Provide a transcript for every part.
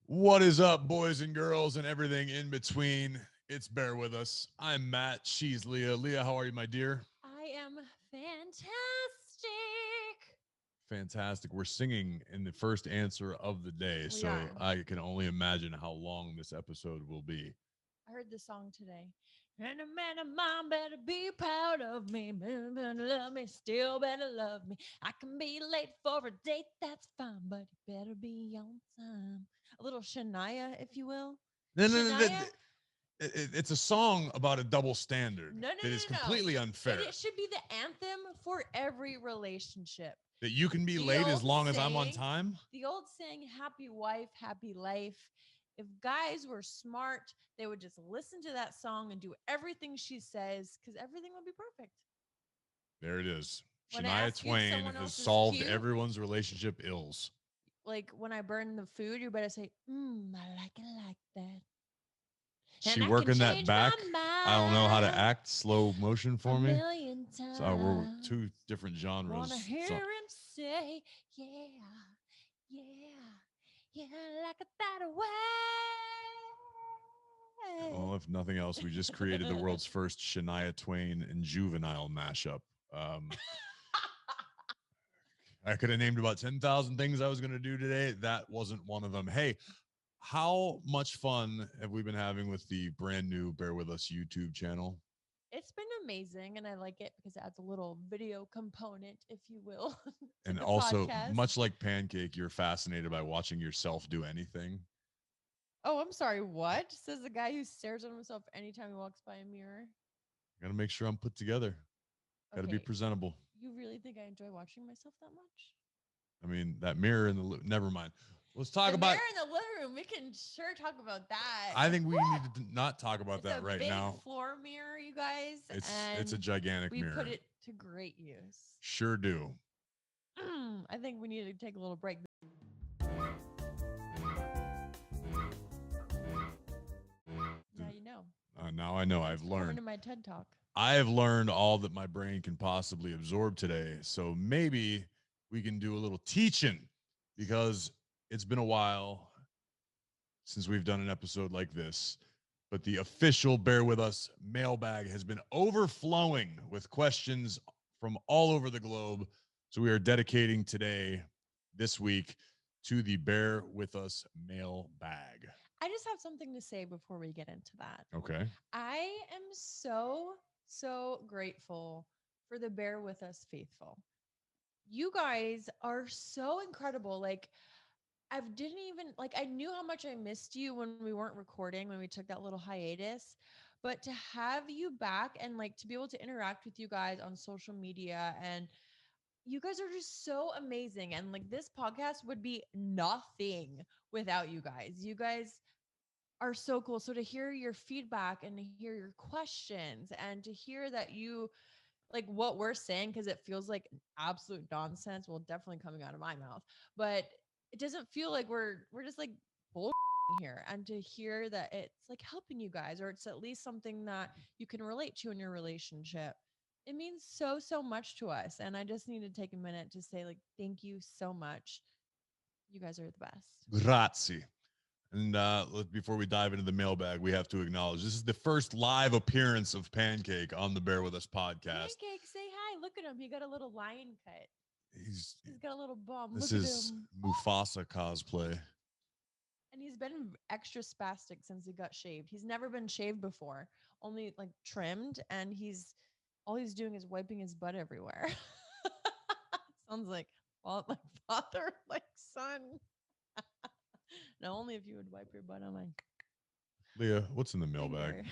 What is up, boys and girls, and everything in between? It's Bear With Us. I'm Matt. She's Leah. Leah, how are you, my dear? I am fantastic. Fantastic. We're singing in the first answer of the day, We so are. I can only imagine how long this episode will be. I heard this song today. And a man of mine better be proud of me, better love me, still better love me. I can be late for a date, that's fine, but he better be on time. A little Shania, if you will. No, no, no, Shania? it's a song about a double standard No, no, that is no, no, no. completely unfair. It should be the anthem for every relationship. That you can be The late as old long as I'm on saying- time. The old saying, happy wife, happy life. If guys were smart, they would just listen to that song and do everything she says because everything would be perfect. There it is. When I Shania ask you if Twain someone has else is solved cute, everyone's relationship ills. like when I burn the food, you better say, I like it like that. She And I can working that change back. my I don't know how to mind act slow motion a for me. million So we're times. two different genres. Wanna hear So, him say, yeah, yeah, yeah, like it that way. well, if nothing else, we just created the world's first Shania Twain and Juvenile mashup. I could have named about 10,000 things I was going to do today. That wasn't one of them. Hey, how much fun have we been having with the brand new Bear With Us YouTube channel? It's been amazing, and I like it because it adds a little video component, if you will, to And the also, podcast. much like Pancake, you're fascinated by watching yourself do anything. Oh, I'm sorry. What? Says the guy who stares at himself anytime he walks by a mirror. Got to make sure I'm put together. Got to be Okay, presentable. you really think I enjoy watching myself that much? I mean, that mirror in the never mind. Let's talk The about. mirror in the living room. We can sure talk about that. I think we need to not talk about It's that a right big now. floor mirror, you guys. It's a and gigantic we mirror. put it to great use. Sure do. I think we need to take a little break. Now you know. Now I know. I've Coming learned. to my TED Talk. I have learned all that my brain can possibly absorb today. So maybe we can do a little teaching because it's been a while since we've done an episode like this. But the official Bear With Us mailbag has been overflowing with questions from all over the globe. So we are dedicating today, this week, to the Bear With Us mailbag. I just have something to say before we get into that. Okay. I am so grateful for the Bear With Us faithful. You guys are so incredible. Like, I didn't even like I knew how much I missed you when we weren't recording, when we took that little hiatus. But to have you back and like to be able to interact with you guys on social media, and you guys are just so amazing. And like this podcast would be nothing without you guys. You guys are so cool. So to hear your feedback and to hear your questions and to hear that you like what we're saying, because it feels like absolute nonsense. Well, definitely coming out of my mouth, but it doesn't feel like we're just like bull here. And to hear that it's like helping you guys, or it's at least something that you can relate to in your relationship, it means so much to us. And I just need to take a minute to say like thank you so much. You guys are the best. Grazie. And before we dive into the mailbag, we have to acknowledge this is the first live appearance of Pancake on the Bear With Us podcast. Pancake, say hi. Look at him. He got a little lion cut. He's got a little bum. This Look is at him. Mufasa cosplay. And he's been extra spastic since he got shaved. He's never been shaved before, only like trimmed. And all he's doing is wiping his butt everywhere. Sounds like, well, like father, like son. No, only if you would wipe your butt on my Leah, what's in the mailbag?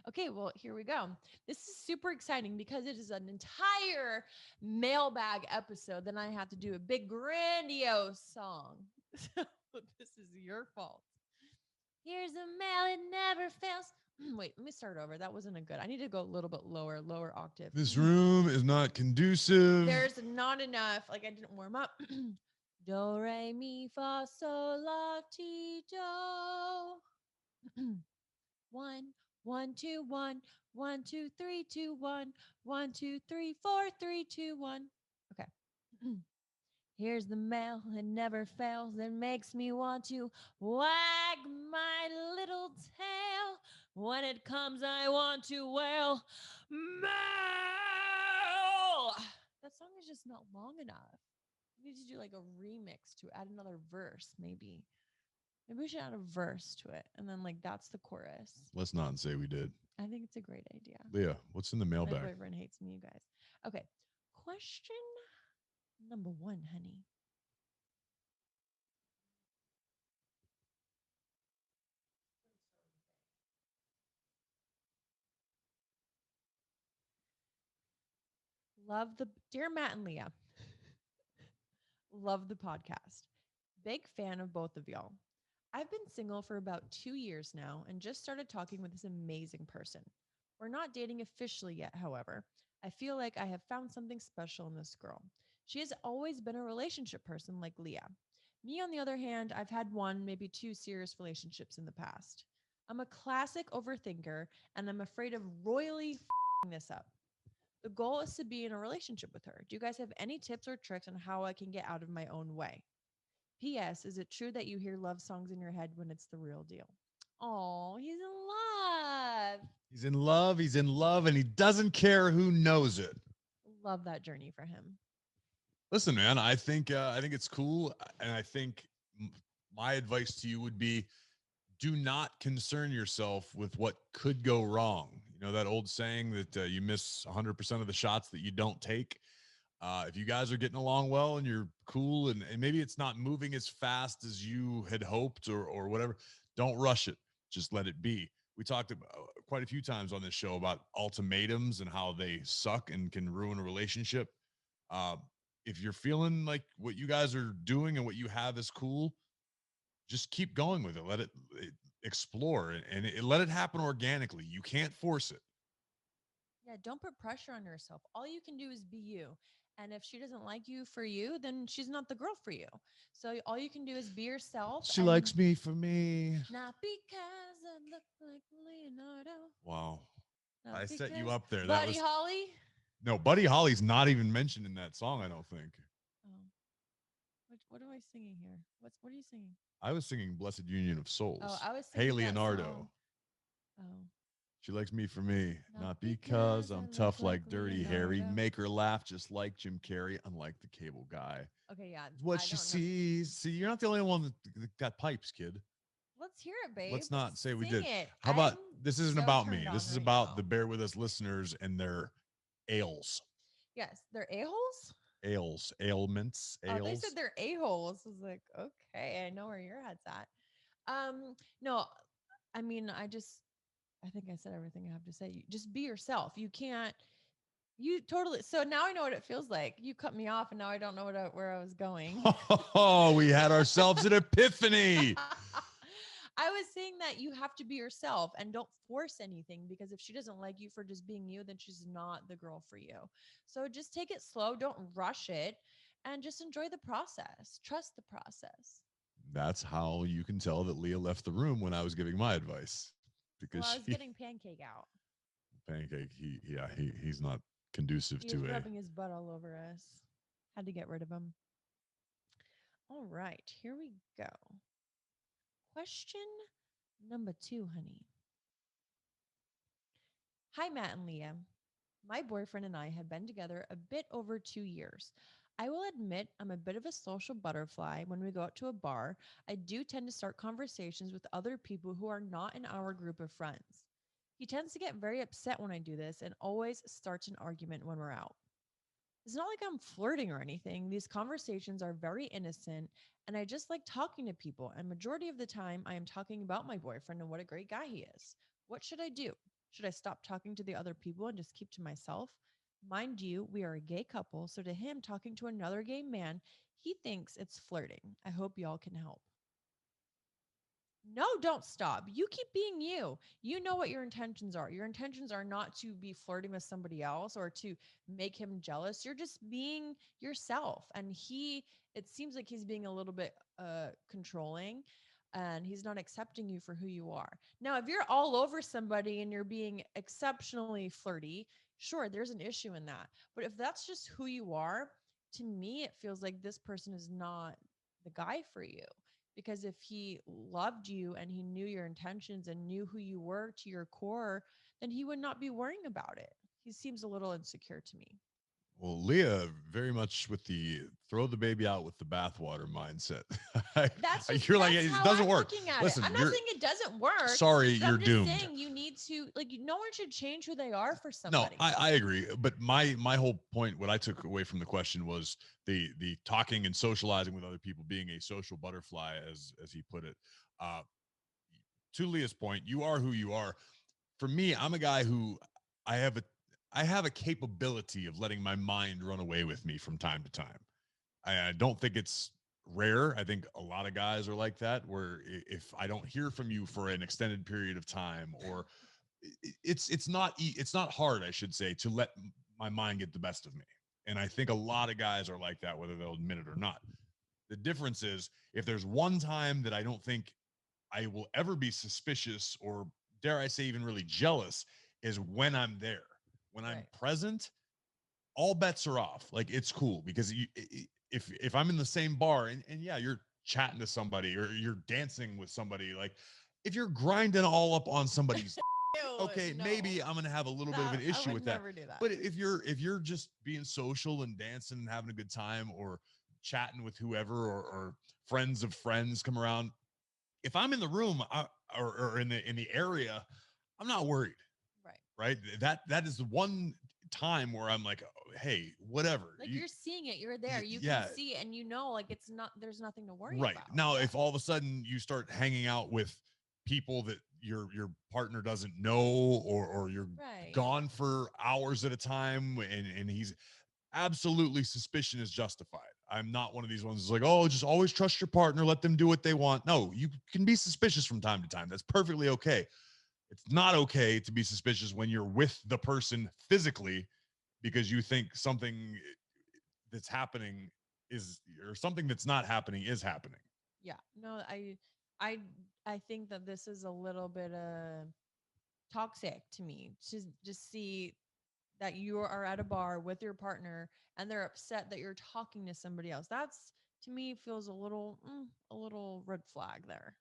Okay, well, here we go. This is super exciting because it is an entire mailbag episode. Then I have to do a big grandiose song. So this is your fault. Here's a mail, it never fails. Wait, let me start over. That wasn't a good. I need to go a little bit lower, lower octave. This room is not conducive. There's not enough. Like I didn't warm up. Do re mi fa sol la ti do. One, one, two, one, one, two, three, two, one, one, two, three, four, three, two, one. Okay. Here's the mail. It never fails. It makes me want to wag my little tail. When it comes, I want to wail. Mail! That song is just not long enough. We need to do like a remix to add another verse, maybe. Maybe we should add a verse to it. And then, like, that's the chorus. Let's not say we did. I think it's a great idea. Leah, what's in the My mailbag? boyfriend hates me, you guys. Okay. Question number one, honey. Love the dear Matt and Leah. Love the podcast. Big fan of both of y'all. I've been single for about 2 years now and just started talking with this amazing person. We're not dating officially yet, however. I feel like I have found something special in this girl. She has always been a relationship person like Leah. Me, on the other hand, I've had one, maybe two serious relationships in the past. I'm a classic overthinker and I'm afraid of royally this up. The goal is to be in a relationship with her. Do you guys have any tips or tricks on how I can get out of my own way? P.S. Is it true that you hear love songs in your head when it's the real deal? Oh, he's in love. He's in love. He's in love, and he doesn't care who knows it. Love that journey for him. Listen, man, I think it's cool, and I think my advice to you would be: do not concern yourself with what could go wrong. You know that old saying that you miss 100% of the shots that you don't take. If you guys are getting along well and you're cool, and maybe it's not moving as fast as you had hoped or whatever, don't rush it. Just let it be. We talked about, quite a few times on this show about ultimatums and how they suck and can ruin a relationship. Uh, if you're feeling like what you guys are doing and what you have is cool, just keep going with it. Let it explore and let it happen organically. You can't force it. Yeah, don't put pressure on yourself. All you can do is be you. And if she doesn't like you for you, then she's not the girl for you. So all you can do is be yourself. She And likes me for me. not because I look like Leonardo. Wow. Not I set you because up there. That Buddy was Holly. no Buddy Holly's not even mentioned in that song, I don't think. Oh, what am I singing here? What are you singing? I was singing Blessed Union of Oh, Souls. I was Hey singing that Leonardo. song. Oh, She likes me for me, not not because because I I'm look tough like like Dirty Harry. Leonardo. Make her laugh just like Jim Carrey, unlike the cable guy. Okay, yeah, What I she don't know. sees. See, you're not the only one that got pipes, kid. Let's hear it, babe. Let's not say we Sing did. it. How I'm about this isn't so about me. turned on This is right about the now. Bear With Us listeners and their ails. Yes, they're a-holes. Ails, ailments, Oh, they said ails. they're a-holes. I was like, okay, I know where your head's at. No, I mean, I think I said everything I have to say. You just be yourself. You can't. You totally. So now I know what it feels like. You cut me off, and now I don't know where I was going. Oh, we had ourselves an epiphany. I was saying that you have to be yourself and don't force anything because if she doesn't like you for just being you, then she's not the girl for you. So just take it slow, don't rush it, and just enjoy the process. Trust the process. That's how you can tell that Leah left the room when I was giving my advice because Well, I was she getting pancake out. pancake. He's not conducive He was to a. rubbing his butt all over us. Had to get rid of him. All right, here we go. Question number two, honey. Hi, Matt and Leah. My boyfriend and I have been together a bit over 2 years. I will admit I'm a bit of a social butterfly. When we go out to a bar, I do tend to start conversations with other people who are not in our group of friends. He tends to get very upset when I do this and always starts an argument when we're out. It's not like I'm flirting or anything. These conversations are very innocent, and I just like talking to people. And majority of the time, I am talking about my boyfriend and what a great guy he is. What should I do? Should I stop talking to the other people and just keep to myself? Mind you, we are a gay couple, so to him, talking to another gay man, he thinks it's flirting. I hope y'all can help. No, don't stop. You keep being you. You know what your intentions are. Your intentions are not to be flirting with somebody else or to make him jealous. You're just being yourself. And it seems like he's being a little bit controlling and he's not accepting you for who you are. Now, if you're all over somebody and you're being exceptionally flirty, sure, there's an issue in that. But if that's just who you are, to me, it feels like this person is not the guy for you. Because if he loved you and he knew your intentions and knew who you were to your core, then he would not be worrying about it. He seems a little insecure to me. Well, Leah, very much with the throw the baby out with the bathwater mindset. You're like, That's it how doesn't I'm work. looking at it. Listen, I'm not you're saying it doesn't work, sorry, but you're I'm just doomed. saying you need to no one should change who they are for No, somebody. I agree. But my whole point, what I took away from the question was the talking and socializing with other people, being a social butterfly, as he put it. Uh, to Leah's point, you are who you are. For me, I'm a guy who I have a I have a capability of letting my mind run away with me from time to time. I don't think it's rare. I think a lot of guys are like that, where if I don't hear from you for an extended period of time, or it's not hard, I should say, to let my mind get the best of me. And I think a lot of guys are like that, whether they'll admit it or not. The difference is if there's one time that I don't think I will ever be suspicious or dare I say even really jealous is when I'm there. When I'm Right. present, all bets are off. Like it's cool because if I'm in the same bar and yeah, you're chatting to somebody or you're dancing with somebody, like if you're grinding all up on somebody's Ew, okay, no. maybe I'm gonna have a little bit of That an I issue would with that. never do that. But if you're just being social and dancing and having a good time or chatting with whoever or friends of friends come around, if I'm in the room or in the area, I'm not worried. Right. Right? That is the one time where I'm like, oh, hey, whatever. Like you're seeing it, you're there. You can Yeah, see it and you know like it's not there's nothing to worry right. about. Now, Yeah. if all of a sudden you start hanging out with people that your partner doesn't know or you're Right. gone for hours at a time and he's absolutely suspicion is justified. I'm not one of these ones that's like, oh, just always trust your partner, let them do what they want. No, you can be suspicious from time to time. That's perfectly okay. It's not okay to be suspicious when you're with the person physically because you think something that's happening is or something that's not happening is happening. Yeah. No, I I think that this is a little bit toxic to me to just see that you are at a bar with your partner and they're upset that you're talking to somebody else. That's to me feels a little red flag there.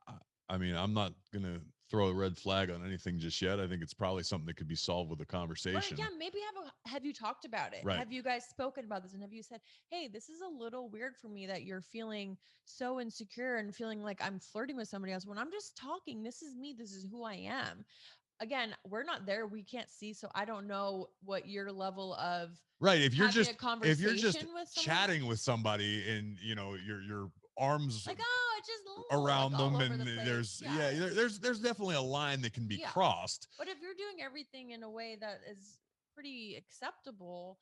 I I mean, I'm not gonna throw a red flag on anything just yet. I think it's probably something that could be solved with a Or yeah, conversation. maybe have you talked about it? Right. Have you guys spoken about this and have you said, "Hey, this is a little weird for me that you're feeling so insecure and feeling like I'm flirting with somebody else when I'm just talking. This is me. This is who I am." Again, we're not there. We can't see, so I don't know what your level of Right. having a If you're just conversation with someone chatting with somebody and you know your arms like, "Oh, it's just like around all them over the and place." there's Yeah. yeah there's definitely a line that can be Yeah. crossed. But if you're doing everything in a way that is pretty acceptable,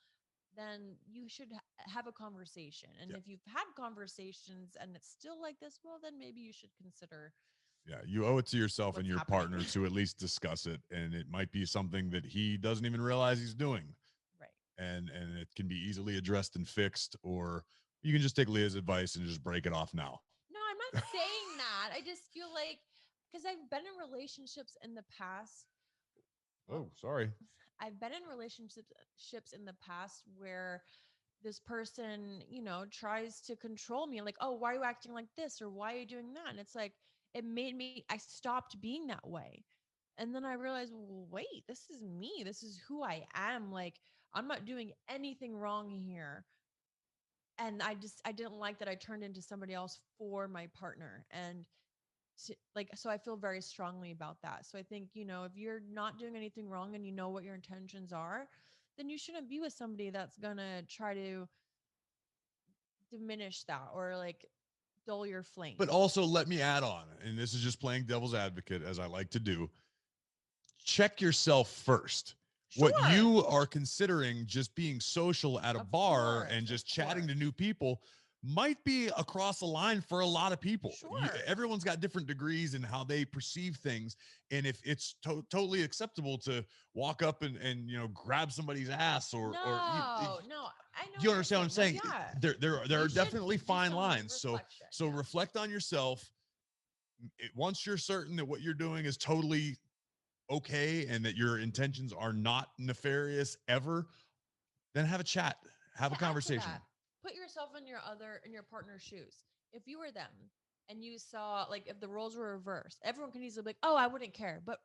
then you should have a conversation. And Yeah. if you've had conversations and it's still like this, well, then maybe you should consider Yeah, you owe it to yourself and what's your happening. partner to at least discuss it, and it might be something that he doesn't even realize he's doing, Right. and it can be easily addressed and fixed, or you can just take Leah's advice and just break it off now. No, I'm not saying that. I just feel like because I've been in relationships in the past. Well, Oh, sorry. I've been in relationships in the past where this person, tries to control me. Like, oh, why are you acting like this? Or why are you doing that? And it's like, it made me, I stopped being that way. And then I realized, well, wait, this is me. This is who I am. Like, I'm not doing anything wrong here. And I didn't like that I turned into somebody else for my partner. And like, so I feel very strongly about that. So I think, if you're not doing anything wrong and you know what your intentions are, then you shouldn't be with somebody that's going to try to diminish that or like dull your But flames. also, let me add on, and this is just playing devil's advocate as I like to do. Check yourself first. What Sure. you are considering just being social at a Of bar course. and Of just chatting to course. new people might be across the line for a lot of people. Sure. Everyone's got different degrees in how they perceive things. And if it's totally acceptable to walk up and grab somebody's ass or No, I know you what you're understand what I'm saying. No, saying? yeah. There You are should definitely do fine some lines. So reflection. so Yeah. reflect on yourself. Once you're certain that what you're doing is totally okay and that your intentions are not nefarious ever, then have a chat, have To a add to conversation. that, put yourself in your partner's shoes. If you were them and you saw, like, if the roles were reversed, everyone can easily be like, oh, I wouldn't care. But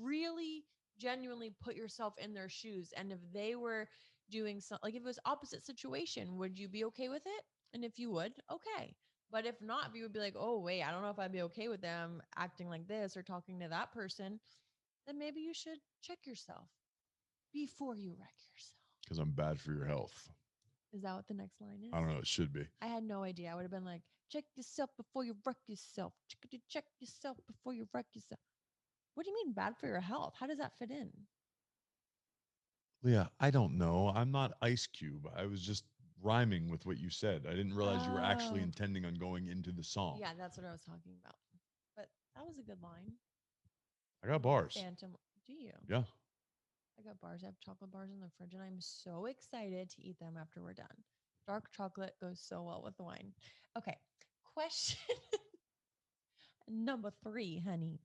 really genuinely put yourself in their shoes. And if they were doing something, like if it was opposite situation, would you be okay with it? And if you would, okay. But if not, if you would be like, oh, wait, I don't know if I'd be okay with them acting like this or talking to that person, then maybe you should check yourself before you wreck yourself. Because I'm bad for your health. Is that what the next line I is? don't know. It should be. I had no idea. I would have been like, check yourself before you wreck yourself. Check yourself before you wreck yourself. What do you mean bad for your health? How does that fit in? Leah, I don't know. I'm not Ice Cube. I was just rhyming with what you said. I didn't realize you were actually Oh, intending on going into the song. yeah, that's what I was talking about. But that was a good line. I got Little bars. phantom. Do you? Yeah. I got bars. I have chocolate bars in the fridge, and I'm so excited to eat them after we're done. Dark chocolate goes so well with the wine. Okay, question number 3, honey.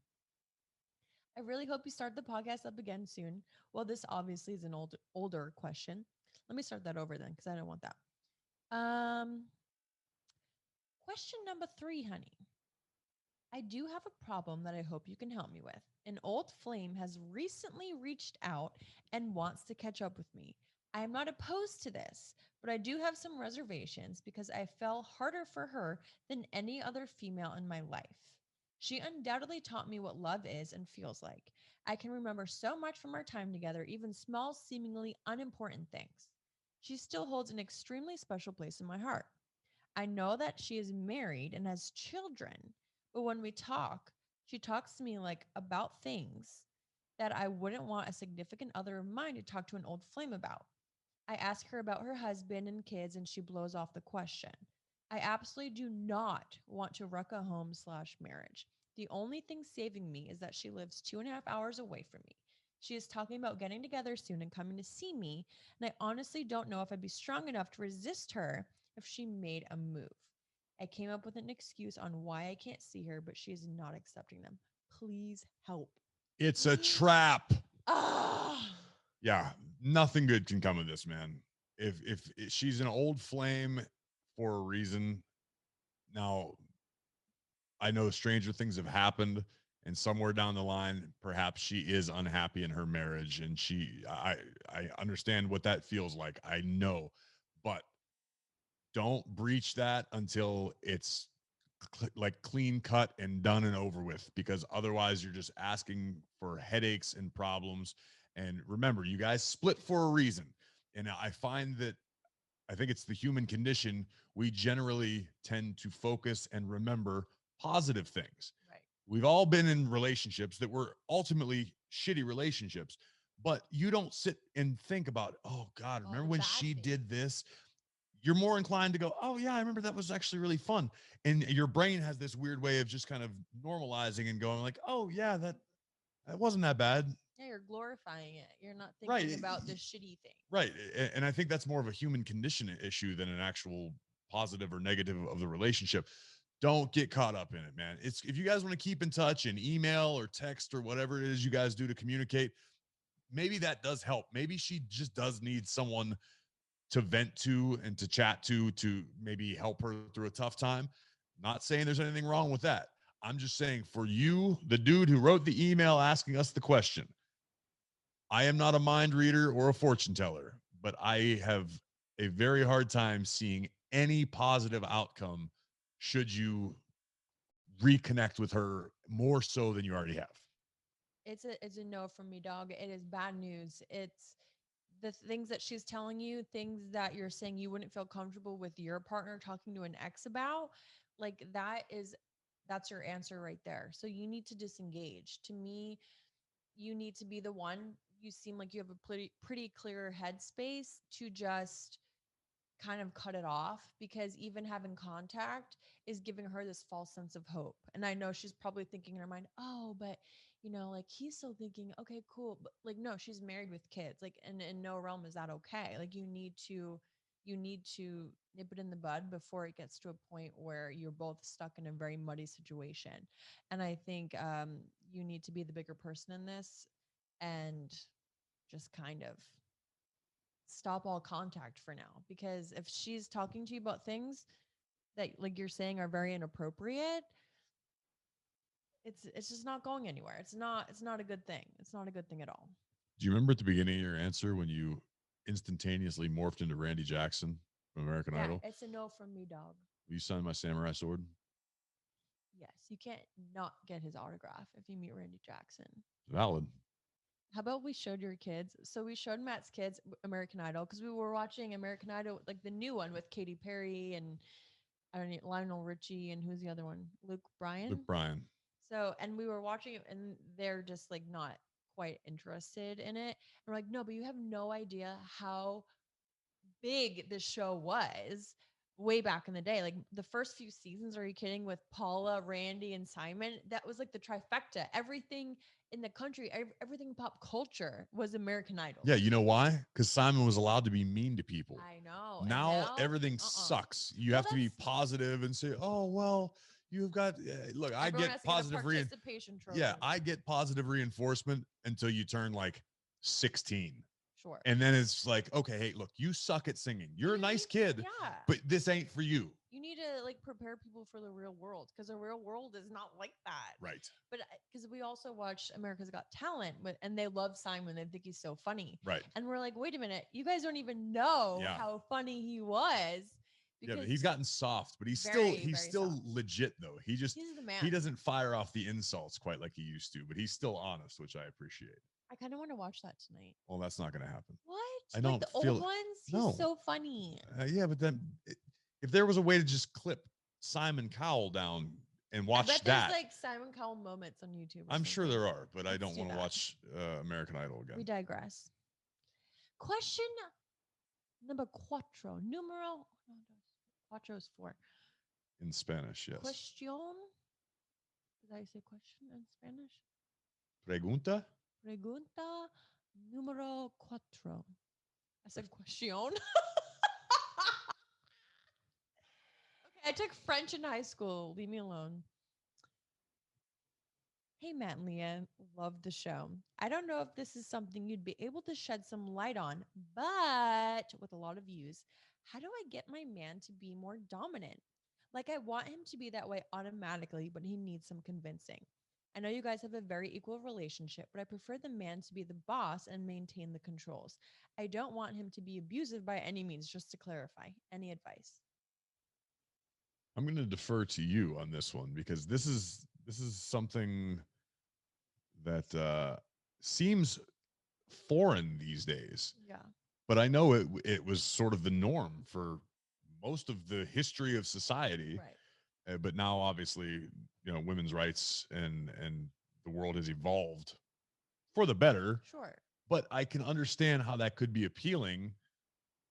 I really hope you start the podcast up again soon. Well, this obviously is an older question. Let me start that over then, because I don't want that. Um, question number 3, honey. I do have a problem that I hope you can help me with. An old flame has recently reached out and wants to catch up with me. I am not opposed to this, but I do have some reservations because I fell harder for her than any other female in my life. She undoubtedly taught me what love is and feels like. I can remember so much from our time together, even small, seemingly unimportant things. She still holds an extremely special place in my heart. I know that she is married and has children, but when we talk, she talks to me like about things that I wouldn't want a significant other of mine to talk to an old flame about. I ask her about her husband and kids, and she blows off the question. I absolutely do not want to wreck a home slash marriage. The only thing saving me is that she lives 2.5 hours away from me. She is talking about getting together soon and coming to see me, and I honestly don't know if I'd be strong enough to resist her if she made a move. I came up with an excuse on why I can't see her, but she is not accepting them. Please help. It's a trap. Ah, Yeah. Nothing good can come of this, man. If she's an old flame for a reason, now I know stranger things have happened, and somewhere down the line, perhaps she is unhappy in her marriage, and I understand what that feels like. I know, but don't breach that until it's like clean cut and done and over with, because otherwise you're just asking for headaches and problems. And remember, you guys split for a reason. And I find that I think it's the human condition. We generally tend to focus and remember positive things. right. We've all been in relationships that were ultimately shitty relationships, but you don't sit and think about, oh God, All remember the when bad she things. did this? You're more inclined to go, oh yeah, I remember that was actually really fun. And your brain has this weird way of just kind of normalizing and going like, oh yeah, that wasn't that bad. Yeah, you're glorifying it. You're not Right. thinking about the shitty thing. Right. And I think that's more of a human condition issue than an actual positive or negative of the relationship. Don't get caught up in it, man. It's if you guys want to keep in touch and email or text or whatever it is you guys do to communicate, maybe that does help. Maybe she just does need someone to vent to and to chat to maybe help her through a tough time. Not saying there's anything wrong with that. I'm just saying for you, the dude who wrote the email asking us the question, I am not a mind reader or a fortune teller, but I have a very hard time seeing any positive outcome should you reconnect with her more so than you already have. It's a no from me, dog. It is bad news. It's the things that she's telling you, things that you're saying you wouldn't feel comfortable with your partner talking to an ex about. Like that's your answer right there. So you need to disengage. To me, you need to be the one. You seem like you have a pretty clear headspace to just kind of cut it off because even having contact is giving her this false sense of hope. And I know she's probably thinking in her mind, oh, but like he's still thinking, okay, cool. But like, no, she's married with kids. Like, and in no realm is that okay. Like, you need to nip it in the bud before it gets to a point where you're both stuck in a very muddy situation. And I think you need to be the bigger person in this and just kind of stop all contact for now, because if she's talking to you about things that like you're saying are very inappropriate, it's just not going anywhere. It's not a good thing. It's not a good thing at all. Do you remember at the beginning of your answer when you instantaneously morphed into Randy Jackson from American Yeah, Idol? it's a no from me, dog. Will you sign my samurai sword? Yes, you can't not get his autograph if you meet Randy Jackson. Valid. How about we showed your kids? So we showed Matt's kids American Idol because we were watching American Idol, like the new one with Katy Perry and I don't know, Lionel Richie, and who's the other one? Luke Luke Bryan. Bryan. So, and we were watching it and they're just like not quite interested in it. And we're like, no, but you have no idea how big this show was way back in the day. Like the first few seasons, are you kidding? With Paula, Randy, and Simon, that was like the trifecta. Everything in the country, everything in pop culture was American Idol. Yeah, you know why? Because Simon was allowed to be mean to people. I know. And Now now, everything sucks. You well, have to be that's positive and say, "Oh well, you've got." Look, I everyone get has to get a positive participation trophy. Yeah, I get positive reinforcement until you turn like 16. Sure. And then it's like, okay, hey, look, you suck at singing. You're a nice kid, Yeah. but this ain't for you. You need to like prepare people for the real world because the real world is not like that. Right. But because we also watched America's Got Talent and they love Simon. They think he's so funny. Right. And we're like, wait a minute, you guys don't even know how funny he was. Yeah, but he's gotten soft, but he's very still soft. legit though. He's the man. He doesn't fire off the insults quite like he used to, but he's still honest, which I appreciate. I kind of want to watch that tonight. Well, that's not going to happen. What? I don't the feel old ones? He's so funny. Yeah, but then if there was a way to just clip Simon Cowell down and watch I bet that, there's like Simon Cowell moments on YouTube. I'm sure there are, but I don't do want to that. watch American Idol again. We digress. Question number cuatro. Numero. No, cuatro is 4. In Spanish, yes. Question. Did I say question in Spanish? Pregunta. Pregunta número 4. I said question. Okay, I took French in high school. Leave me alone. Hey, Matt and Leah, love the show. I don't know if this is something you'd be able to shed some light on, but with a lot of views, how do I get my man to be more dominant? Like, I want him to be that way automatically, but he needs some convincing. I know you guys have a very equal relationship, but I prefer the man to be the boss and maintain the controls. I don't want him to be abusive by any means, just to clarify. Any advice? I'm going to defer to you on this one because this is something that seems foreign these days. Yeah. But I know it was sort of the norm for most of the history of society. Right. But now, obviously, women's rights and the world has evolved for the better. Sure. But I can understand how that could be appealing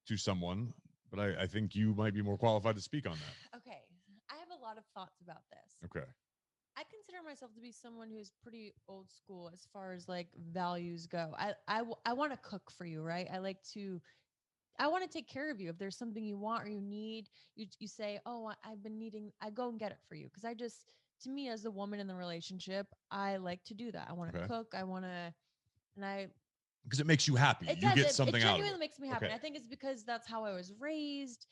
to someone. But I think you might be more qualified to speak on that. Okay. I have a lot of thoughts about this. Okay. I consider myself to be someone who's pretty old school as far as like values go. I want to cook for you, right? I want to take care of you. If there's something you want or you need, you say, "Oh, I've been needing." I go and get it for you because to me as the woman in the relationship, I like to do that. I want to cook. I want to, and because it makes you happy. You get something out of it. It genuinely makes me happy. Okay. I think it's because that's how I was raised.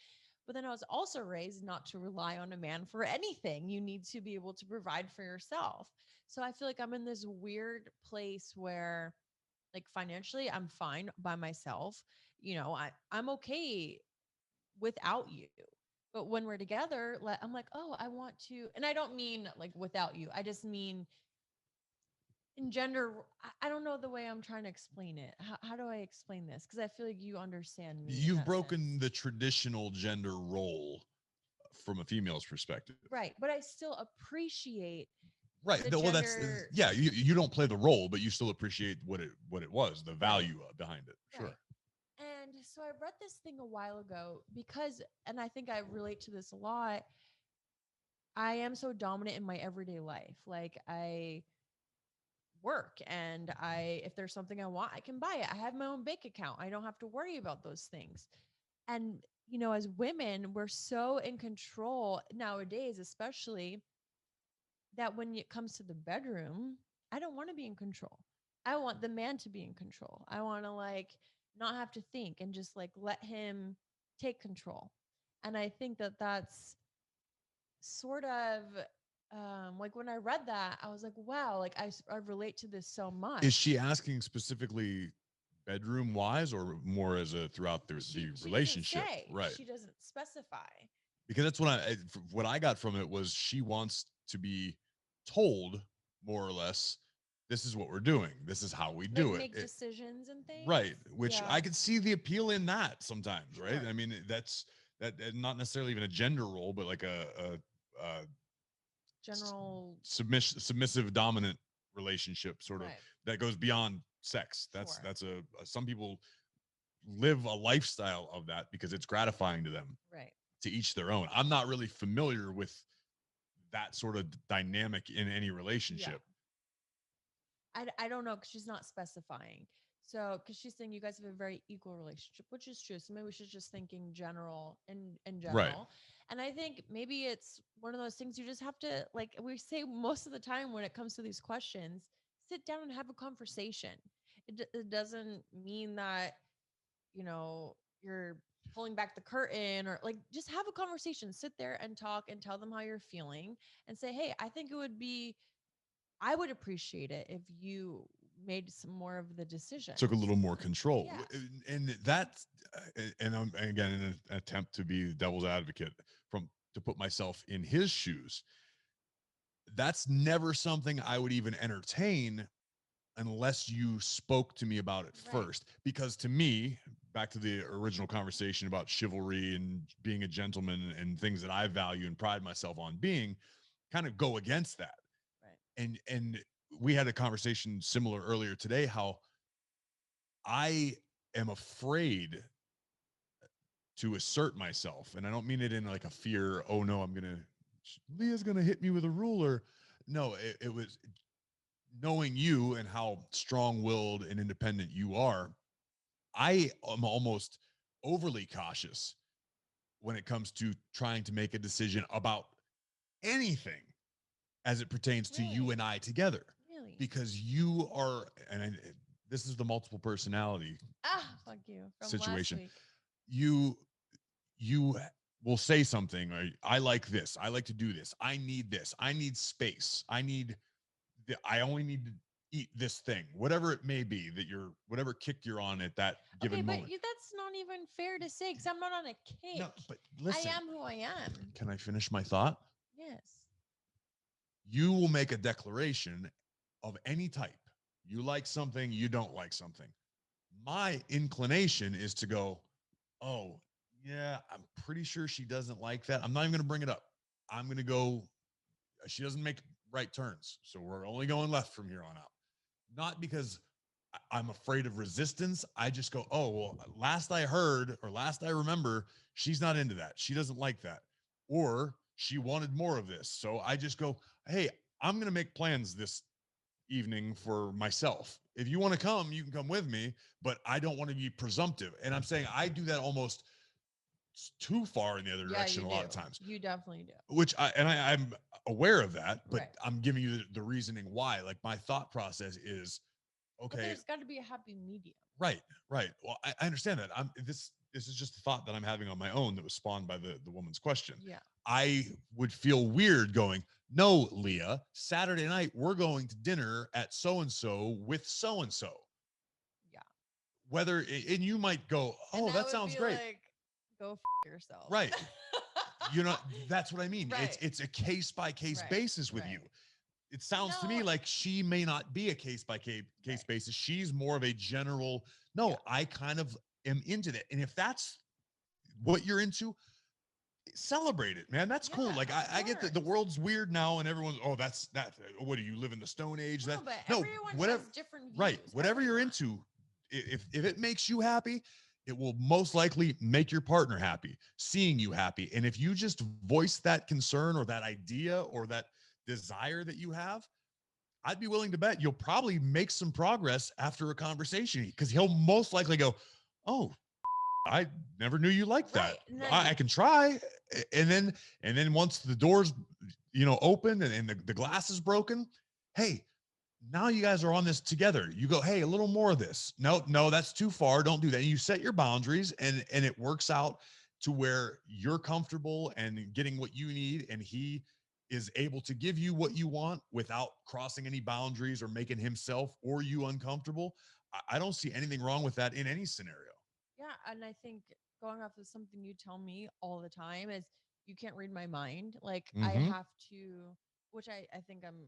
But then I was also raised not to rely on a man for anything. You need to be able to provide for yourself. So I feel like I'm in this weird place where, like, financially, I'm fine by myself. I'm okay without you. But when we're together, I'm like, oh, I want to, and I don't mean like without you. I just mean in gender. I don't know the way I'm trying to explain it. How do I explain this? Because I feel like you understand me. You've broken the traditional gender role from a female's perspective. Right. But I still appreciate. Right. Well, that's, yeah, you don't play the role, but you still appreciate what it was, the value behind it. Sure. Right. And so I read this thing a while ago because, and I think I relate to this a lot. I am so dominant in my everyday life. Like I work and if there's something I want, I can buy it. I have my own bank account. I don't have to worry about those things. And, as women, we're so in control nowadays, especially that when it comes to the bedroom, I don't want to be in control. I want the man to be in control. I want to like not have to think and just like let him take control. And I think that that's sort of like when I read that, I was like, wow, like I relate to this so much. Is she asking specifically bedroom wise or more as a throughout the She doesn't relationship? say. Right. She doesn't specify. Because that's what I got from it was she wants to be told more or less, this is what we're doing. This is how we Like do make it. decisions and things. Right. Which Yeah. I could see the appeal in that sometimes, right? Sure. I mean, that's that not necessarily even a gender role, but like a General. submissive dominant relationship sort of Right. that goes beyond sex. Sure. That's some people live a lifestyle of that because it's gratifying to them. Right. To each their own. I'm not really familiar with that sort of dynamic in any relationship. I don't know because she's not specifying. So, because she's saying you guys have a very equal relationship, which is true. So maybe she's just thinking general in general. Right. And I think maybe it's one of those things you just have to, like we say most of the time when it comes to these questions, sit down and have a conversation. It doesn't mean that, you're pulling back the curtain or like just have a conversation, sit there and talk and tell them how you're feeling and say, hey, I think I would appreciate it if you made some more of the decision. Took a little more control. Yeah. And that's, and I'm again in an attempt to be the devil's advocate to put myself in his shoes. That's never something I would even entertain unless you spoke to me about it Right. first. Because to me, back to the original conversation about chivalry and being a gentleman and things that I value and pride myself on being, kind of go against that. Right. And we had a conversation similar earlier today, how I am afraid to assert myself. And I don't mean it in like a fear, oh no, Leah's gonna hit me with a ruler. No, it was knowing you and how strong-willed and independent you are. I am almost overly cautious when it comes to trying to make a decision about anything as it pertains to you Really? and I together. Really? Because you are, this is the multiple personality Fuck you. From situation. last week. You will say something, or I like this, I like to do this, I need space, I only need to eat this thing, whatever it may be that whatever kick you're on at that given moment. But that's not even fair to say because I'm not on a kick. No, but listen, I am who I am. can I finish my thought? Yes. You will make a declaration of any type. You like something, you don't like something. My inclination is to go, oh, yeah, I'm pretty sure she doesn't like that. I'm not even going to bring it up. I'm going to go, she doesn't make right turns. So we're only going left from here on out. Not because I'm afraid of resistance. I just go, oh, well, last I heard or last I remember, she's not into that. She doesn't like that. Or she wanted more of this. So I just go, hey, I'm going to make plans this evening for myself. If you want to come, you can come with me, but I don't want to be presumptive. And I'm saying I do that almost too far in the other direction a lot of times. You definitely do. Which I'm aware of that, but Right. I'm giving you the reasoning why. Like my thought process is, okay, But there's got to be a happy medium. right. Well, I understand that. This is just a thought that I'm having on my own that was spawned by the woman's question. Yeah. I would feel weird going, no, Leah, Saturday night, we're going to dinner at so-and-so with so-and-so. Yeah. Whether, and you might go, oh, that sounds great. Like, go yourself. Right. That's what I mean. Right. It's a case by case basis with you. It sounds to me like she may not be a case by case basis. She's more of a general, I kind of am into that. And if that's what you're into, celebrate it, man. That's cool. Like I get that the world's weird now and everyone's, that's what do you live in the Stone Age? No, but everyone has different views. Right. Whatever you're into, if it makes you happy, it will most likely make your partner happy, seeing you happy. And if you just voice that concern or that idea or that desire that you have, I'd be willing to bet you'll probably make some progress after a conversation because he'll most likely go, "Oh, I never knew you liked that. Right. And then I can try." And then once the doors, open and the glass is broken, hey, now you guys are on this together. You go, hey, a little more of this. No, no, that's too far. Don't do that. And you set your boundaries and it works out to where you're comfortable and getting what you need. And he is able to give you what you want without crossing any boundaries or making himself or you uncomfortable. I don't see anything wrong with that in any scenario. yeah, and I think going off of something you tell me all the time is you can't read my mind. Like I Mm-hmm. have to, which I think I'm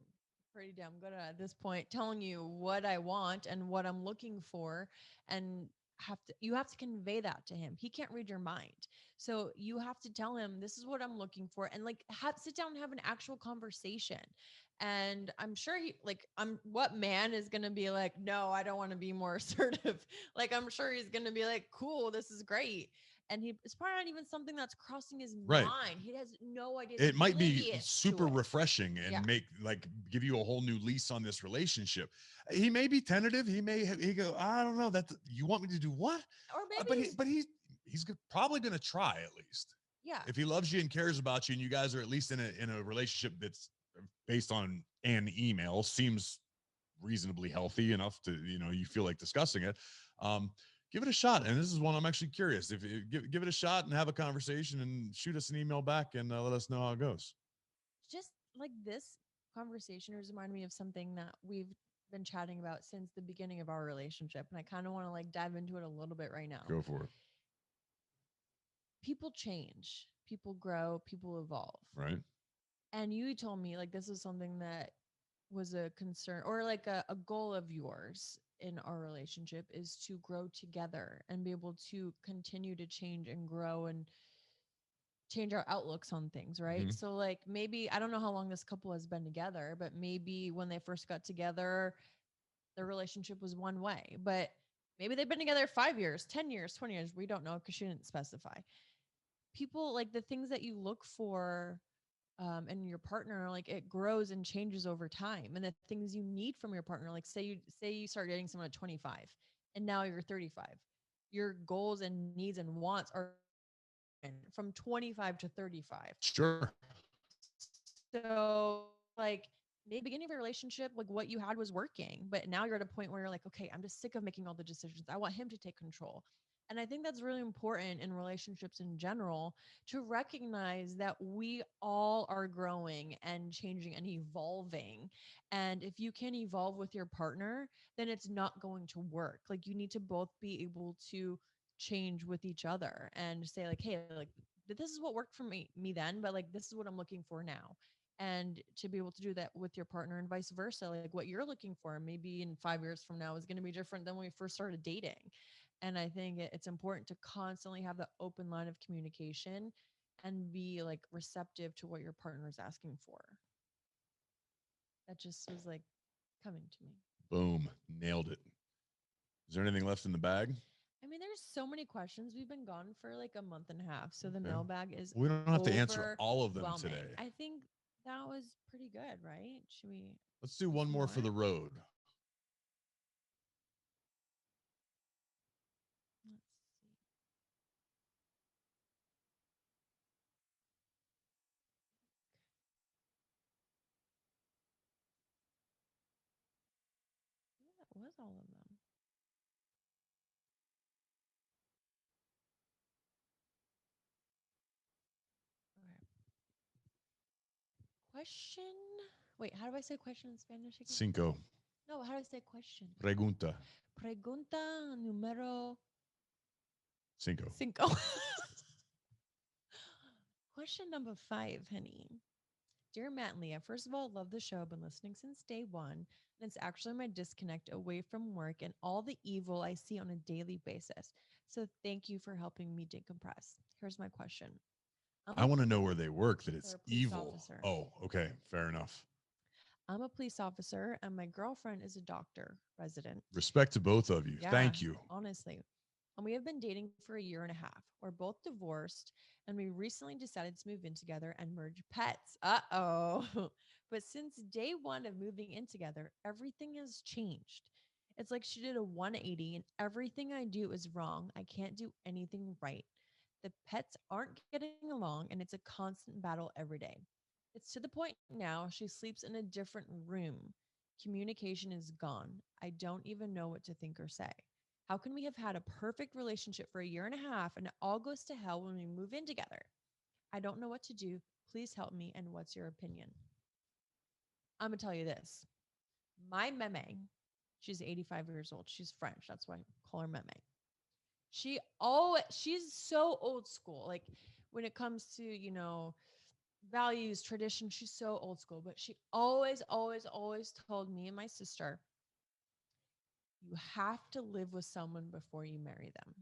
pretty damn good at this point, telling you what I want and what I'm looking for, and you have to convey that to him. He can't read your mind. So you have to tell him this is what I'm looking for, and like sit down and have an actual conversation. And I'm sure I'm what man is going to be like, no, I don't want to be more assertive. Like I'm sure he's going to be like, cool, this is great. And it's probably not even something that's crossing his Right. mind. He has no idea. He's It might be oblivious to super it. refreshing Yeah. and give you a whole new lease on this relationship. He may be tentative. He go, I don't know that you want me to do what? Or But maybe he's probably going to try at least. yeah. If he loves you and cares about you and you guys are at least in a relationship that's based on an email, seems reasonably healthy enough to, you feel like discussing it. um give it a shot. And this is one I'm actually curious. If you give it a shot and have a conversation and shoot us an email back and let us know how it goes. Just like this conversation has reminded me of something that we've been chatting about since the beginning of our relationship. And I kind of want to like dive into it a little bit right now. Go for it. People change, people grow, people evolve. Right. And you told me like this is something that was a concern or like a goal of yours in our relationship is to grow together and be able to continue to change and grow and change our outlooks on things, right? Mhm. So like maybe I don't know how long this couple has been together, but maybe when they first got together, their relationship was one way. But maybe they've been together 5 years, 10 years, 20 years, we don't know because she didn't specify. People like the things that you look for and your partner, like it grows and changes over time, and the things you need from your partner, like say you start dating someone at 25 and now you're 35, your goals and needs and wants are different from 25 to 35. Sure. So like maybe beginning of a relationship, like what you had was working, but now you're at a point where you're like, okay, I'm just sick of making all the decisions. I want him to take control. And I think that's really important in relationships in general to recognize that we all are growing and changing and evolving. And if you can evolve with your partner, then it's not going to work. Like you need to both be able to change with each other and say like, hey, like this is what worked for me then, but like this is what I'm looking for now, and to be able to do that with your partner and vice versa. Like what you're looking for maybe in 5 years from now is going to be different than when we first started dating. And I think it's important to constantly have that open line of communication and be like receptive to what your partner is asking for. That just was like coming to me. Boom. Nailed it. Is there anything left in the bag? I mean, there's so many questions. We've been gone for like a month and a half, so the Okay. mailbag is We don't have to answer all of them overwhelming. today. I think that was pretty good, right? Should we Let's do do one some more for more? the road. Let's see. Yeah, that was all of them. Okay. Question. Wait, how do I say question in Spanish again? Cinco. No, how do I say question? Pregunta. Pregunta número Cinco. cinco. Question number 5, honey. Dear Matt and Leah, first of all, love the show. Been listening since day one. And it's actually my disconnect away from work and all the evil I see on a daily basis. So thank you for helping me decompress. Here's my question. I'm I a want to know where they work, that they're it's a police evil. officer. Oh, okay. Fair enough. I'm a police officer and my girlfriend is a doctor resident. Respect to both of you. Yeah, Thank you. honestly. and we have been dating for a year and a half. We're both divorced, and we recently decided to move in together and merge pets. Uh-oh. But since day one of moving in together, everything has changed. It's like she did a 180 and everything I do is wrong. I can't do anything right. The pets aren't getting along and it's a constant battle every day. It's to the point now she sleeps in a different room. Communication is gone. I don't even know what to think or say. How can we have had a perfect relationship for a year and a half and it all goes to hell when we move in together? I don't know what to do. Please help me. And what's your opinion? I'm going to tell you this. My meme, she's 85 years old. She's French. That's why I call her meme. She's so old school. Like when it comes to, values, tradition, she's so old school, but she always told me and my sister, you have to live with someone before you marry them.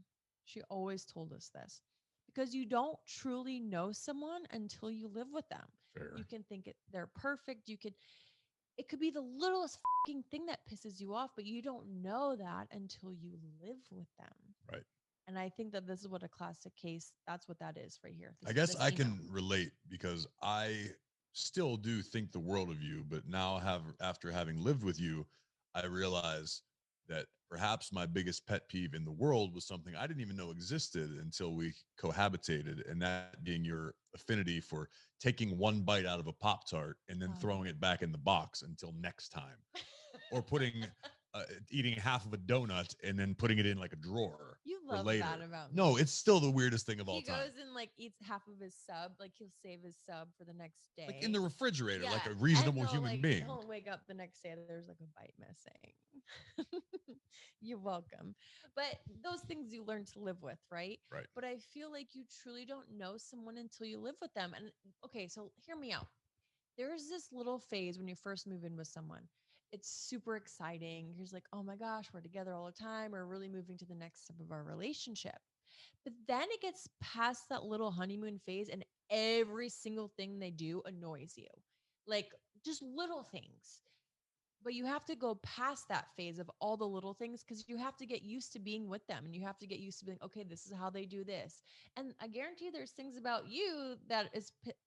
She always told us this because you don't truly know someone until you live with them. You Fair. can think they're perfect. It could be the littlest thing that pisses you off, but you don't know that until you live with them. Right. And I think that this is what a classic case, that's what that is right here. I guess This I email. can relate because I still do think the world of you, but now have after having lived with you, I realize that perhaps my biggest pet peeve in the world was something I didn't even know existed until we cohabitated, and that being your affinity for taking one bite out of a Pop Tart and then throwing it back in the box until next time, or putting eating half of a donut and then putting it in like a drawer You for love that later. about No, me. it's still the weirdest thing of all He time. goes and like eats half of his sub, like he'll save his sub for the next Like in the day. refrigerator, Yeah, like a and reasonable human being. he'll wake up the next day there's like a bite missing. You're welcome. But those things you learn to live with, right? Right. But I feel like you truly don't know someone until you live with them. And okay, so hear me out. There's this little phase when you first move in with someone. It's super exciting. You're just like, oh my gosh, we're together all the time. We're really moving to the next step of our relationship. But then it gets past that little honeymoon phase, and every single thing they do annoys you. Like just little things. But you have to go past that phase of all the little things because you have to get used to being with them and you have to get used to being, okay, this is how they do this. And I guarantee there's things about you that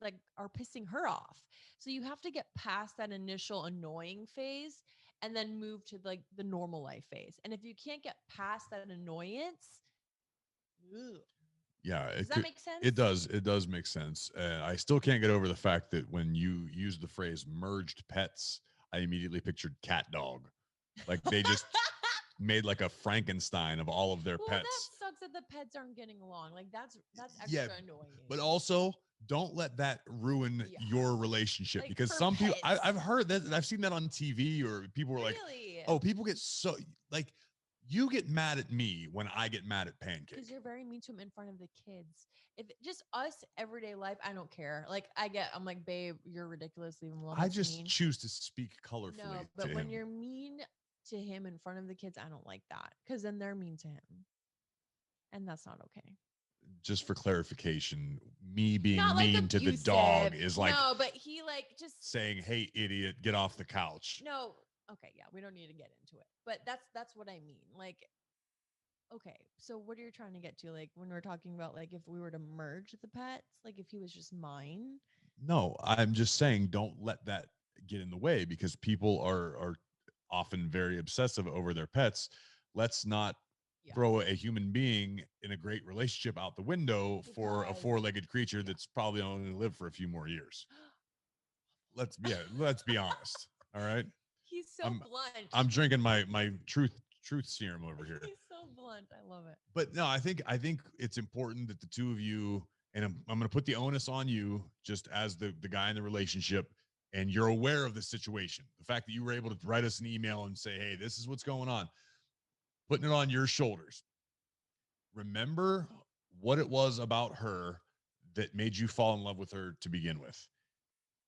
like are pissing her off. So you have to get past that initial annoying phase and then move to like the normal life phase. And if you can't get past that annoyance, ugh, Yeah, does it that could. make sense? It does. It does make sense. I still can't get over the fact that when you use the phrase "merged pets," I immediately pictured cat dog. Like they just made like a Frankenstein of all of their Well, that pets. sucks that the pets aren't getting along. Like that's Yeah, extra annoying. but also don't let that ruin Yeah. your relationship Like because for some people I've pets. heard that I've seen that on TV or people were like, Really? oh, people get so like you get mad at me when I get mad at Because Pancake. you're very mean to them in front of the kids. If just us everyday life, I don't care. Like I'm like, babe, you're ridiculous. Leave him alone. I That's just mean. choose to speak No, colorfully but to when him you're mean to him in front of the kids, I don't like that because then they're mean to him, and that's not okay. just for clarification, me being Not like mean to the dog abusive. is like No, but he like just saying, "Hey, idiot, get off the couch." no. Okay, yeah, we don't need to get into it. But that's what I mean. Like, okay, so what are you trying to get to? Like when we're talking about like if we were to merge the pets, like if he was just mine. No, I'm just saying don't let that get in the way because people are often very obsessive over their pets. Let's not Yeah. throw a human being in a great relationship out the window for a Because four-legged creature yeah. that's probably only going to live for a few more years. Let's be honest. All right. He's so I'm blunt. I'm drinking my truth serum over here. He's so blunt. I love it. But no, I think it's important that the two of you, and I'm going to put the onus on you, just as the guy in the relationship, and you're aware of the situation. The fact that you were able to write us an email and say, "Hey, this is what's going on," putting it on your shoulders. Remember what it was about her that made you fall in love with her to begin with,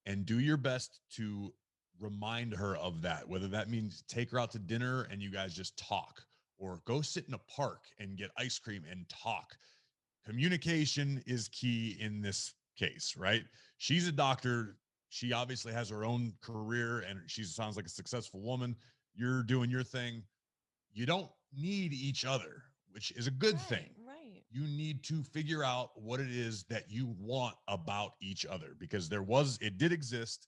and do your best to remind her of that, whether that means take her out to dinner and you guys just talk, or go sit in a park and get ice cream and talk. Communication is key in this case, right? She's a doctor. She obviously has her own career and she sounds like a successful woman. You're doing your thing. You don't need each other. which is a good thing. Right. You need to figure out what it is that you want about each other, because it did exist.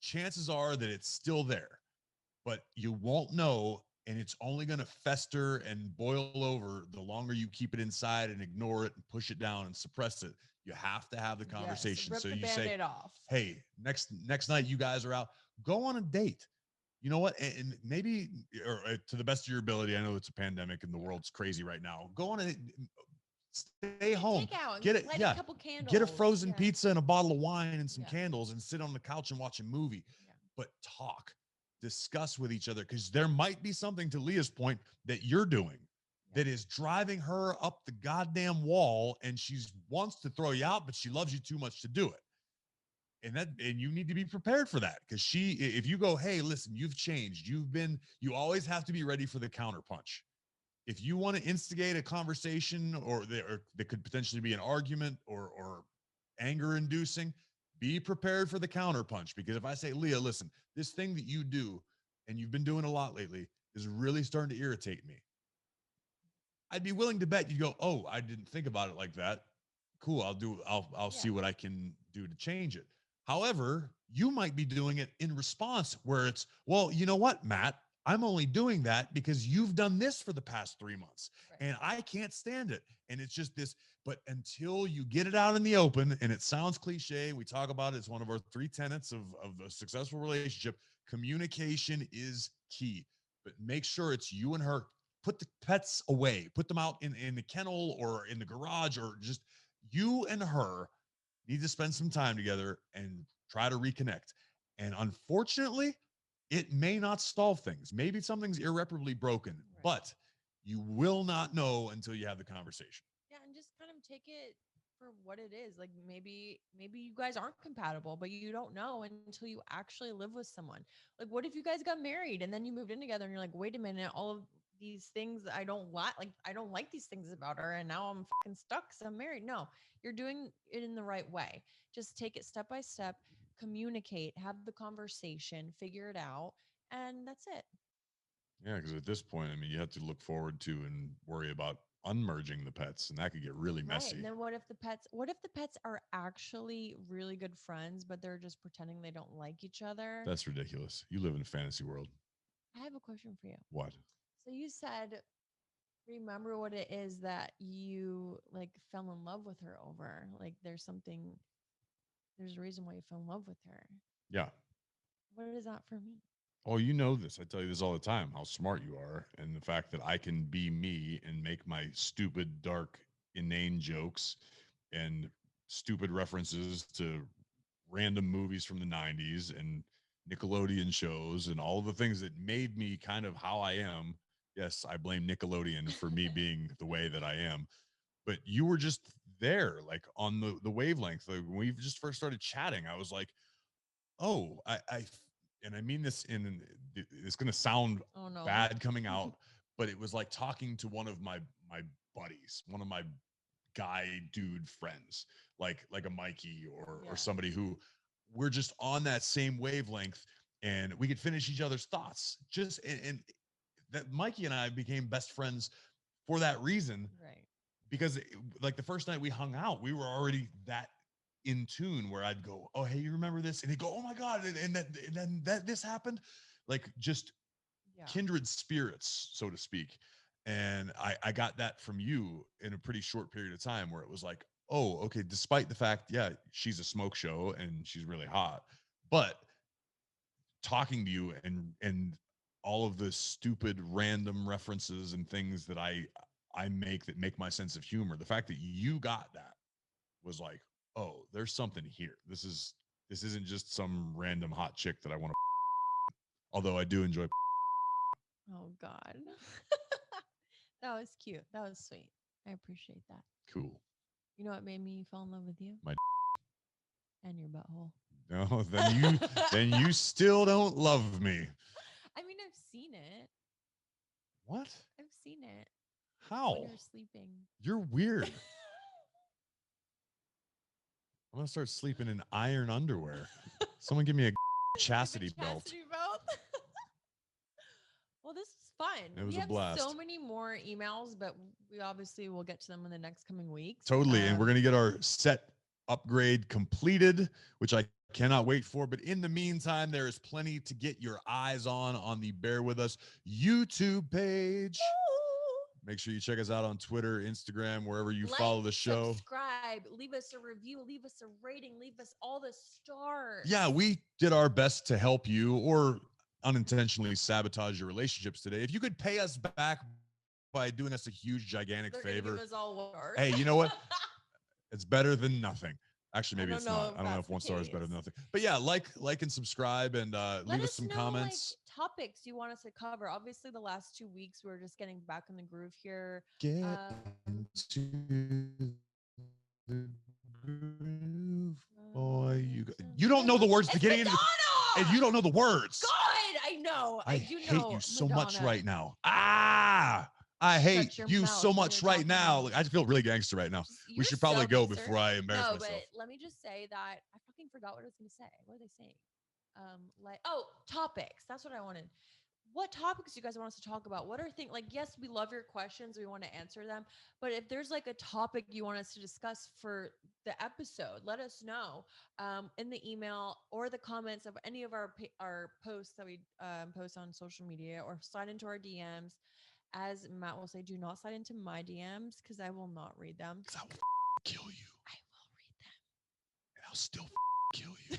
Chances are that it's still there, but you won't know. And it's only going to fester and boil over the longer you keep it inside and ignore it and push it down and suppress it. You have to have the Yes. conversation. Rip So the you say, band-aid off. hey, next night you guys are out, go on a date. You know what? And maybe, or to the best of your ability, I know it's a pandemic and the world's crazy right now. Go on a stay Get home, takeout get and it, light a yeah, couple get a candles. frozen Yeah. pizza and a bottle of wine and some Yeah. candles and sit on the couch and watch a movie. Yeah. But talk, discuss with each other, because there might be something, to Leah's point, that you're doing that is driving her up the goddamn wall, and she wants to throw you out, but she loves you too much to do it. And you need to be prepared for that, because if you go, hey, listen, you've changed, you always have to be ready for the counterpunch. If you want to instigate a conversation, or there could potentially be an argument or anger inducing, be prepared for the counterpunch. Because if I say, Leah, listen, this thing that you do, and you've been doing a lot lately, is really starting to irritate me, I'd be willing to bet you go, oh, I didn't think about it like that. Cool, I'll Yeah. see what I can do to change it. However, you might be doing it in response, where it's, well, you know what, Matt, I'm only doing that because you've done this for the past 3 months, Right. and I can't stand it. And it's just this, but until you get it out in the open, and it sounds cliche, we talk about it, it's one of our 3 tenets of a successful relationship. Communication is key, but make sure it's you and her. Put the pets away, put them out in the kennel or in the garage, or just you and her need to spend some time together and try to reconnect. And unfortunately, it may not solve things. Maybe something's irreparably broken, Right. but you will not know until you have the conversation. Yeah, and just kind of take it for what it is. Like maybe you guys aren't compatible, but you don't know until you actually live with someone. Like what if you guys got married and then you moved in together and you're like, wait a minute, all of these things that I don't like I don't like these things about her, and now I'm fucking stuck because I'm married. No, you're doing it in the right way. Just take it step by step, communicate, have the conversation, figure it out, and that's it. Yeah, because at this point, I mean, you have to look forward to and worry about unmerging the pets, and that could get really Right. And messy. then what if the pets are actually really good friends, but they're just pretending they don't like each other? That's ridiculous. You live in a fantasy world. I have a question for you. What? So you said remember what it is that you like fell in love with her over. Like there's a reason why you fell in love with her. Yeah. What is that for me? Oh, you know this. I tell you this all the time, how smart you are, and the fact that I can be me and make my stupid, dark, inane jokes and stupid references to random movies from the 90s and Nickelodeon shows and all the things that made me kind of how I am. Yes, I blame Nickelodeon for me being the way that I am, but you were just there, like on the wavelength. Like when we just first started chatting, I was like, oh, and I mean this it's going to sound Oh no. bad coming out, but it was like talking to one of my buddies, one of my guy dude friends, like a Mikey or Yeah. somebody who we're just on that same wavelength, and we could finish each other's thoughts. Just and that Mikey and I became best friends for that reason, Right. because like the first night we hung out, we were already that in tune, where I'd go, oh, hey, you remember this? And he'd go, oh my God. And then that this happened, like just Yeah. kindred spirits, so to speak. And I got that from you in a pretty short period of time, where it was like, oh, okay, despite the fact, yeah, she's a smoke show and she's really hot, but talking to you and all of the stupid random references and things that I make that make my sense of humor, the fact that you got that was like, oh, there's something here. This isn't just some random hot chick that I want to, although I do enjoy. Oh God. That was cute. That was sweet. I appreciate that. Cool. You know what made me fall in love with you? My And your butthole. no, then you still don't love me. I mean, I've seen it. What? I've seen it when How? you're sleeping. You're weird. I'm gonna start sleeping in iron underwear. Someone give me a Give a chastity belt. chastity belt. Well, this is fun. It was We a have so blast. many more emails, but we obviously will get to them in the next coming weeks. Totally. And we're going to get our set upgrade completed, which I cannot wait for. But in the meantime, there is plenty to get your eyes on the Bear With Us YouTube page. Make sure you check us out on Twitter, Instagram, wherever you follow the show. Subscribe, leave us a review, leave us a rating, leave us all the stars. Yeah, we did our best to help you or unintentionally sabotage your relationships today. If you could pay us back by doing us a huge, gigantic favor. Give us all stars. Hey, you know what? It's better than nothing. Actually, maybe it's not. I don't know if that's one the star is better than case. nothing. But yeah, like and subscribe and leave us some know comments. like topics you want us to cover. Obviously, the last 2 weeks we're just getting back in the groove here. Get into the groove, boy. You don't know the words to getting into the, and you don't know the words. God, I know. I do hate know. you so much Madonna. right now. I hate your you mouth so when much you're right talking now. about me. Like, I feel really gangster right now. We You're should probably so go gangster. before I embarrass No, myself. but let me just say that I fucking forgot what I was gonna say. What are they saying? Topics. That's what I wanted. What topics do you guys want us to talk about? What are things like? Yes, we love your questions. We want to answer them. But if there's like a topic you want us to discuss for the episode, let us know in the email or the comments of any of our posts that we post on social media, or slide into our DMs. As Matt will say, do not slide into my DMs because I will not read them. Because I will kill you. I will read them. And I'll still kill you.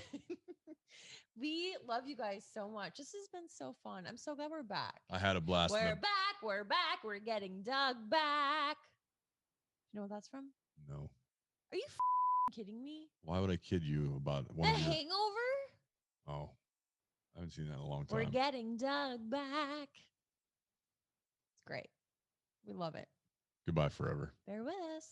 We love you guys so much. This has been so fun. I'm so glad we're back. I had a blast. We're back. We're back. We're getting Doug back. You know what that's from? No. Are you kidding me? Why would I kid you about one The of your... Hangover? Oh, I haven't seen that in a long time. We're getting Doug back. It's great. We love it. Goodbye forever. Bear with us.